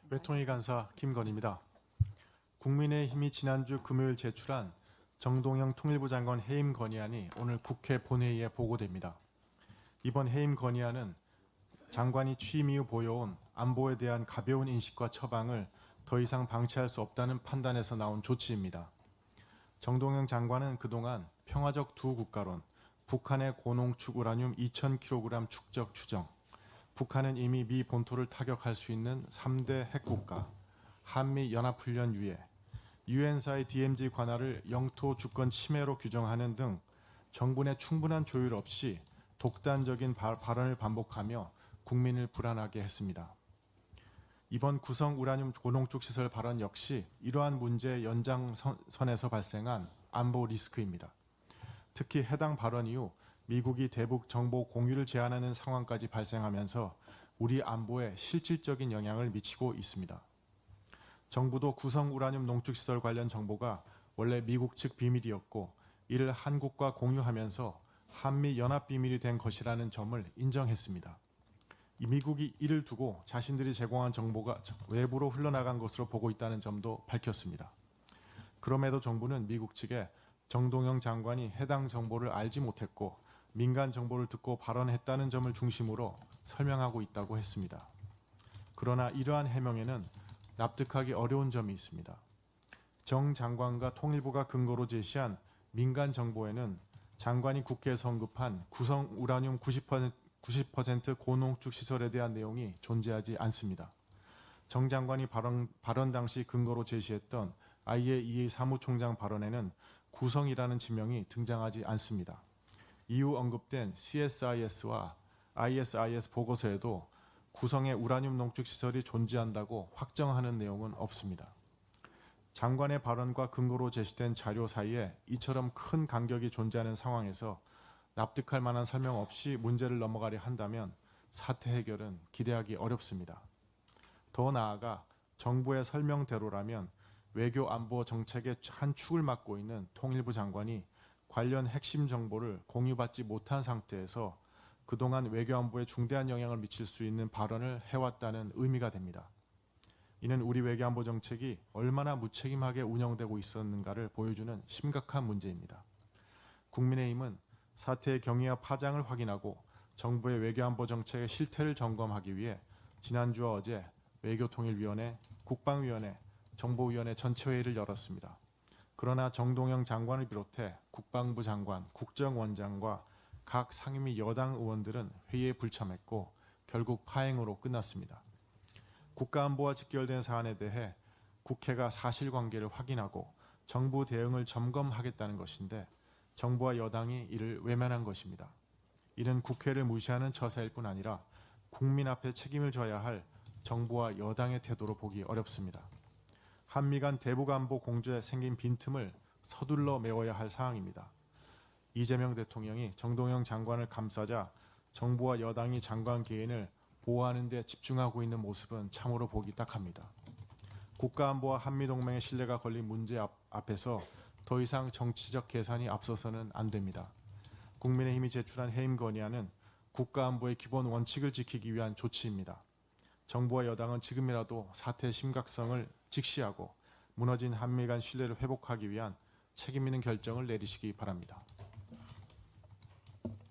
외통위 간사 김건희입니다. 국민의힘이 지난주 금요일 제출한 정동영 통일부 장관 해임 건의안이 오늘 국회 본회의에 보고됩니다. 이번 해임 건의안은 장관이 취임 이후 보여온 안보에 대한 가벼운 인식과 처방을 더 이상 방치할 수 없다는 판단에서 나온 조치입니다. 정동영 장관은 그동안 평화적 두 국가론, 북한의 고농축 우라늄 2,000kg 축적 추정, 북한은 이미 미 본토를 타격할 수 있는 3대 핵국가, 한미 연합훈련 유예, 유엔사의 DMZ 관할을 영토 주권 침해로 규정하는 등 정부 내 충분한 조율 없이 독단적인 발언을 반복하며 국민을 불안하게 했습니다. 이번 구성 우라늄 고농축 시설 발언 역시 이러한 문제의 연장선에서 발생한 안보 리스크입니다. 특히 해당 발언 이후 미국이 대북 정보 공유를 제한하는 상황까지 발생하면서 우리 안보에 실질적인 영향을 미치고 있습니다. 정부도 구성 우라늄 농축시설 관련 정보가 원래 미국 측 비밀이었고 이를 한국과 공유하면서 한미 연합 비밀이 된 것이라는 점을 인정했습니다. 미국이 이를 두고 자신들이 제공한 정보가 외부로 흘러나간 것으로 보고 있다는 점도 밝혔습니다. 그럼에도 정부는 미국 측에 정동영 장관이 해당 정보를 알지 못했고 민간 정보를 듣고 발언했다는 점을 중심으로 설명하고 있다고 했습니다. 그러나 이러한 해명에는 납득하기 어려운 점이 있습니다. 정 장관과 통일부가 근거로 제시한 민간 정보에는 장관이 국회에서 언급한 구성 우라늄 90% 고농축 시설에 대한 내용이 존재하지 않습니다. 정 장관이 발언 당시 근거로 제시했던 IAEA 사무총장 발언에는 구성이라는 지명이 등장하지 않습니다. 이후 언급된 CSIS와 ISIS 보고서에도 구성에 우라늄 농축 시설이 존재한다고 확정하는 내용은 없습니다. 장관의 발언과 근거로 제시된 자료 사이에 이처럼 큰 간격이 존재하는 상황에서 납득할 만한 설명 없이 문제를 넘어가려 한다면 사태 해결은 기대하기 어렵습니다. 더 나아가 정부의 설명대로라면 외교 안보 정책의 한 축을 맡고 있는 통일부 장관이 관련 핵심 정보를 공유받지 못한 상태에서 그동안 외교 안보에 중대한 영향을 미칠 수 있는 발언을 해왔다는 의미가 됩니다. 이는 우리 외교 안보 정책이 얼마나 무책임하게 운영되고 있었는가를 보여주는 심각한 문제입니다. 국민의힘은 사태의 경위와 파장을 확인하고 정부의 외교 안보 정책의 실태를 점검하기 위해 지난주와 어제 외교통일위원회, 국방위원회, 정보위원회 전체회의를 열었습니다. 그러나 정동영 장관을 비롯해 국방부 장관, 국정원장과 각 상임위 여당 의원들은 회의에 불참했고 결국 파행으로 끝났습니다. 국가안보와 직결된 사안에 대해 국회가 사실관계를 확인하고 정부 대응을 점검하겠다는 것인데 정부와 여당이 이를 외면한 것입니다. 이는 국회를 무시하는 처사일 뿐 아니라 국민 앞에 책임을 져야 할 정부와 여당의 태도로 보기 어렵습니다. 한미 간 대북안보 공조에 생긴 빈틈을 서둘러 메워야 할 사항입니다. 이재명 대통령이 정동영 장관을 감싸자 정부와 여당이 장관 개인을 보호하는 데 집중하고 있는 모습은 참으로 보기 딱합니다. 국가안보와 한미동맹의 신뢰가 걸린 문제 앞에서 더 이상 정치적 계산이 앞서서는 안 됩니다. 국민의힘이 제출한 해임 건의안은 국가안보의 기본 원칙을 지키기 위한 조치입니다. 정부와 여당은 지금이라도 사태의 심각성을 직시하고 무너진 한미 간 신뢰를 회복하기 위한 책임 있는 결정을 내리시기 바랍니다.